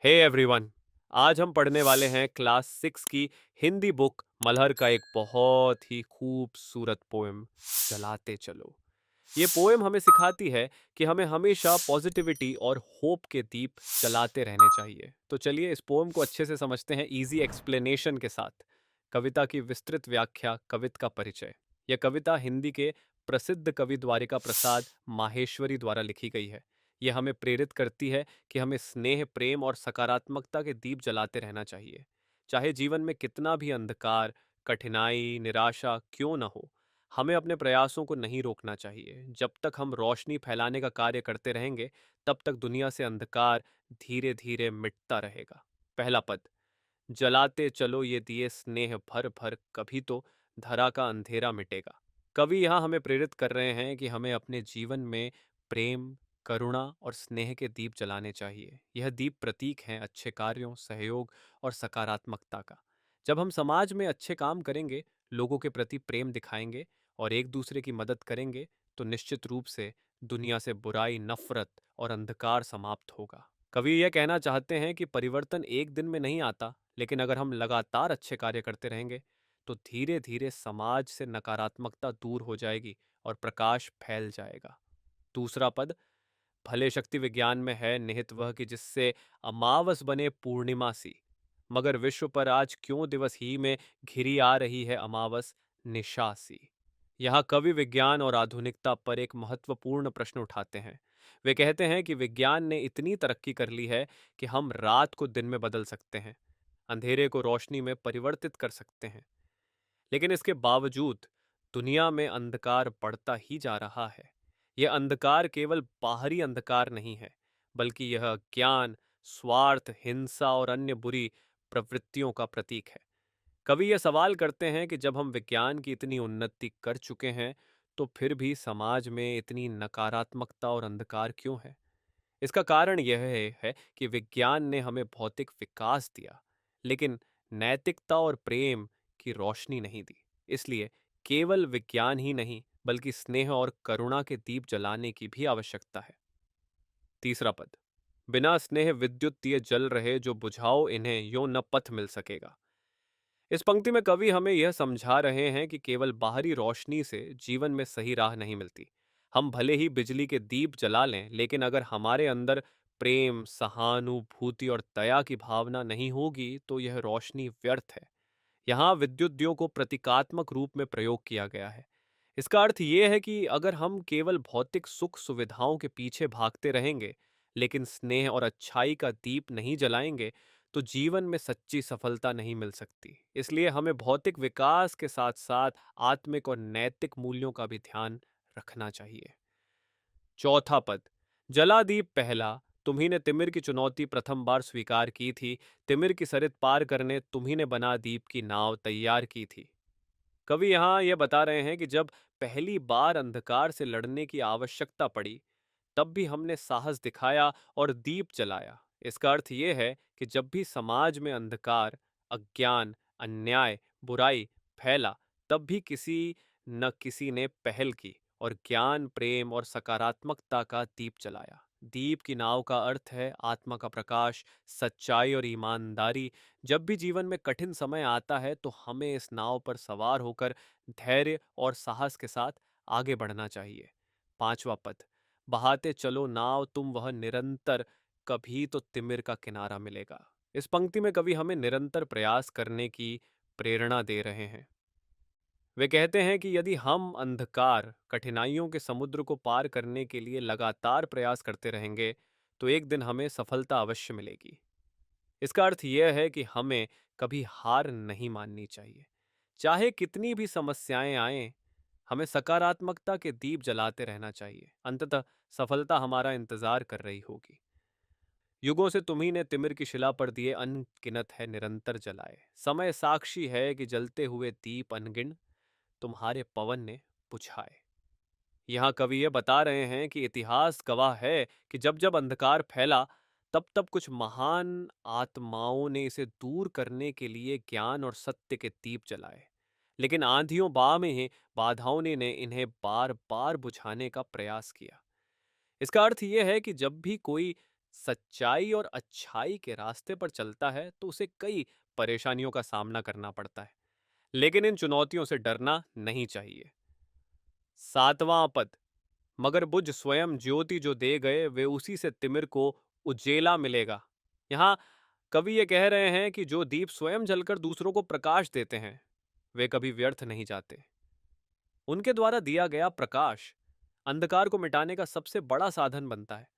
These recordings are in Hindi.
Hey everyone. आज हम पढ़ने वाले हैं क्लास 6 की हिंदी बुक मल्हर का एक बहुत ही खूबसूरत पोएम चलाते चलो। ये पोएम हमें सिखाती है कि हमें हमेशा पॉजिटिविटी और होप के दीप चलाते रहने चाहिए। तो चलिए इस पोएम को अच्छे से समझते हैं इजी एक्सप्लेनेशन के साथ। कविता की विस्तृत व्याख्या, कविता का परिचय। यह कविता हिंदी के प्रसिद्ध कवि द्वारिका प्रसाद माहेश्वरी द्वारा लिखी गई है। यह हमें प्रेरित करती है कि हमें स्नेह, प्रेम और सकारात्मकता के दीप जलाते रहना चाहिए। चाहे जीवन में कितना भी अंधकार, कठिनाई, निराशा क्यों न हो, हमें अपने प्रयासों को नहीं रोकना चाहिए। जब तक हम रोशनी फैलाने का कार्य करते रहेंगे, तब तक दुनिया से अंधकार धीरे धीरे मिटता रहेगा। पहला पद। जलाते चलो ये दिए स्नेह भर भर, कभी तो धरा का अंधेरा मिटेगा। कवि यहाँ हमें प्रेरित कर रहे हैं कि हमें अपने जीवन में प्रेम, करुणा और स्नेह के दीप जलाने चाहिए। यह दीप प्रतीक हैं अच्छे कार्यों, सहयोग और सकारात्मकता का। जब हम समाज में अच्छे काम करेंगे, लोगों के प्रति प्रेम दिखाएंगे और एक दूसरे की मदद करेंगे, तो निश्चित रूप से दुनिया से बुराई, नफरत और अंधकार समाप्त होगा। कवि यह कहना चाहते हैं कि परिवर्तन एक दिन में नहीं आता, लेकिन अगर हम लगातार अच्छे कार्य करते रहेंगे, तो धीरे धीरे समाज से नकारात्मकता दूर हो जाएगी और प्रकाश फैल जाएगा। दूसरा पद। भले शक्ति विज्ञान में है निहित वह कि जिससे अमावस बने पूर्णिमा सी, मगर विश्व पर आज क्यों दिवस ही में घिरी आ रही है अमावस निशा सी। यहाँ कवि विज्ञान और आधुनिकता पर एक महत्वपूर्ण प्रश्न उठाते हैं। वे कहते हैं कि विज्ञान ने इतनी तरक्की कर ली है कि हम रात को दिन में बदल सकते हैं, अंधेरे को रोशनी में परिवर्तित कर सकते हैं, लेकिन इसके बावजूद दुनिया में अंधकार बढ़ता ही जा रहा है। यह अंधकार केवल बाहरी अंधकार नहीं है, बल्कि यह ज्ञान, स्वार्थ, हिंसा और अन्य बुरी प्रवृत्तियों का प्रतीक है। कवि यह सवाल करते हैं कि जब हम विज्ञान की इतनी उन्नति कर चुके हैं, तो फिर भी समाज में इतनी नकारात्मकता और अंधकार क्यों है? इसका कारण यह है कि विज्ञान ने हमें भौतिक विकास दिया, लेकिन नैतिकता और प्रेम की रोशनी नहीं दी। इसलिए केवल विज्ञान ही नहीं, बल्कि स्नेह और करुणा के दीप जलाने की भी आवश्यकता है। तीसरा पद। बिना स्नेह विद्युत दिए जल रहे, जो बुझाओ इन्हें यो न पथ मिल सकेगा। इस पंक्ति में कवि हमें यह समझा रहे हैं कि केवल बाहरी रोशनी से जीवन में सही राह नहीं मिलती। हम भले ही बिजली के दीप जला लें, लेकिन अगर हमारे अंदर प्रेम, सहानुभूति और दया की भावना नहीं होगी, तो यह रोशनी व्यर्थ है। यहाँ विद्युत को प्रतीकात्मक रूप में प्रयोग किया गया है। इसका अर्थ यह है कि अगर हम केवल भौतिक सुख सुविधाओं के पीछे भागते रहेंगे, लेकिन स्नेह और अच्छाई का दीप नहीं जलाएंगे, तो जीवन में सच्ची सफलता नहीं मिल सकती। इसलिए हमें भौतिक विकास के साथ साथ आत्मिक और नैतिक मूल्यों का भी ध्यान रखना चाहिए। चौथा पद। जला दीप पहला, तुम्ही ने तिमिर की चुनौती प्रथम बार स्वीकार की थी। तिमिर की सरित पार करने तुम्ही ने बना दीप की नाव तैयार की थी। कवि यहाँ यह बता रहे हैं कि जब पहली बार अंधकार से लड़ने की आवश्यकता पड़ी, तब भी हमने साहस दिखाया और दीप जलाया। इसका अर्थ यह है कि जब भी समाज में अंधकार, अज्ञान, अन्याय, बुराई फैला, तब भी किसी न किसी ने पहल की और ज्ञान, प्रेम और सकारात्मकता का दीप जलाया। दीप की नाव का अर्थ है आत्मा का प्रकाश, सच्चाई और ईमानदारी। जब भी जीवन में कठिन समय आता है, तो हमें इस नाव पर सवार होकर धैर्य और साहस के साथ आगे बढ़ना चाहिए। पांचवा पद। बहाते चलो नाव तुम वह निरंतर, कभी तो तिमिर का किनारा मिलेगा। इस पंक्ति में कवि हमें निरंतर प्रयास करने की प्रेरणा दे रहे हैं। वे कहते हैं कि यदि हम अंधकार, कठिनाइयों के समुद्र को पार करने के लिए लगातार प्रयास करते रहेंगे, तो एक दिन हमें सफलता अवश्य मिलेगी। इसका अर्थ यह है कि हमें कभी हार नहीं माननी चाहिए। चाहे कितनी भी समस्याएं आएं, हमें सकारात्मकता के दीप जलाते रहना चाहिए। अंततः सफलता हमारा इंतजार कर रही होगी। युगों से तुम्ही ने तिमिर की शिला पर दिए अनगिनत है निरंतर जलाए। समय साक्षी है कि जलते हुए दीप अनगिन तुम्हारे पवन ने बुझाए। यहाँ कवि ये बता रहे हैं कि इतिहास गवाह है कि जब जब अंधकार फैला, तब तब कुछ महान आत्माओं ने इसे दूर करने के लिए ज्ञान और सत्य के दीप जलाए। लेकिन आंधियों में बाधाओं ने इन्हें बार बार बुझाने का प्रयास किया। इसका अर्थ यह है कि जब भी कोई सच्चाई और अच्छाई के रास्ते पर चलता है तो उसे कई परेशानियों का सामना करना पड़ता है, लेकिन इन चुनौतियों से डरना नहीं चाहिए। सातवां पद, मगर बुझ स्वयं ज्योति जो दे गए वे उसी से तिमिर को उजेला मिलेगा। यहाँ कवि ये कह रहे हैं कि जो दीप स्वयं जलकर दूसरों को प्रकाश देते हैं वे कभी व्यर्थ नहीं जाते। उनके द्वारा दिया गया प्रकाश अंधकार को मिटाने का सबसे बड़ा साधन बनता है।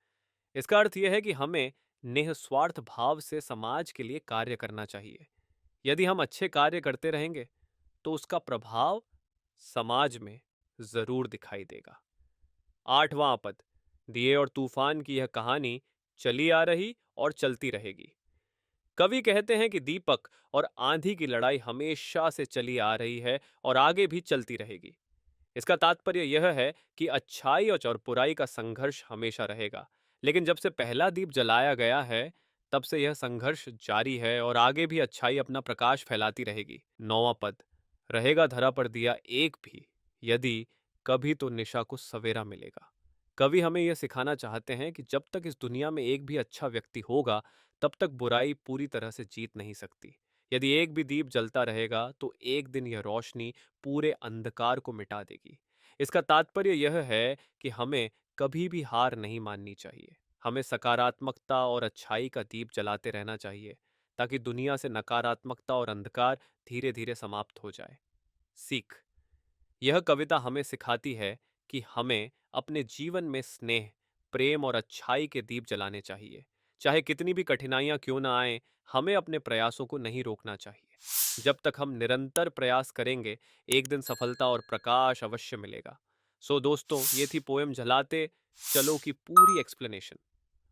इसका अर्थ यह है कि हमें निस्वार्थ भाव से समाज के लिए कार्य करना चाहिए। यदि हम अच्छे कार्य करते रहेंगे तो उसका प्रभाव समाज में जरूर दिखाई देगा। आठवां पद, दिए और तूफान की यह कहानी चली आ रही और चलती रहेगी। कवि कहते हैं कि दीपक और आंधी की लड़ाई हमेशा से चली आ रही है और आगे भी चलती रहेगी। इसका तात्पर्य यह है कि अच्छाई और बुराई का संघर्ष हमेशा रहेगा, लेकिन जब से पहला दीप जलाया गया है तब से यह संघर्ष जारी है और आगे भी अच्छाई अपना प्रकाश फैलाती रहेगी। नौवां पद, रहेगा धरा पर दिया एक भी, यदि कभी तो निशा को सवेरा मिलेगा। कवि हमें यह सिखाना चाहते हैं कि जब तक इस दुनिया में एक भी अच्छा व्यक्ति होगा तब तक बुराई पूरी तरह से जीत नहीं सकती। यदि एक भी दीप जलता रहेगा तो एक दिन यह रोशनी पूरे अंधकार को मिटा देगी। इसका तात्पर्य यह है कि हमें कभी भी हार नहीं माननी चाहिए। हमें सकारात्मकता और अच्छाई का दीप जलाते रहना चाहिए ताकि दुनिया से नकारात्मकता और अंधकार धीरे धीरे समाप्त हो जाए। सीख, यह कविता हमें सिखाती है कि हमें अपने जीवन में स्नेह, प्रेम और अच्छाई के दीप जलाने चाहिए। चाहे कितनी भी कठिनाइयां क्यों ना आए, हमें अपने प्रयासों को नहीं रोकना चाहिए। जब तक हम निरंतर प्रयास करेंगे, एक दिन सफलता और प्रकाश अवश्य मिलेगा। सो दोस्तों, ये थी पोएम जलाते चलो की पूरी एक्सप्लेनेशन।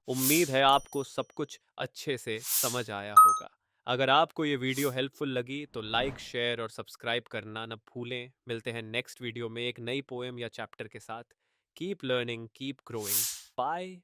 उम्मीद है आपको सब कुछ अच्छे से समझ आया होगा। अगर आपको ये वीडियो हेल्पफुल लगी तो लाइक, शेयर और सब्सक्राइब करना न भूलें। मिलते हैं नेक्स्ट वीडियो में एक नई पोएम या चैप्टर के साथ। Keep learning, keep growing. Bye.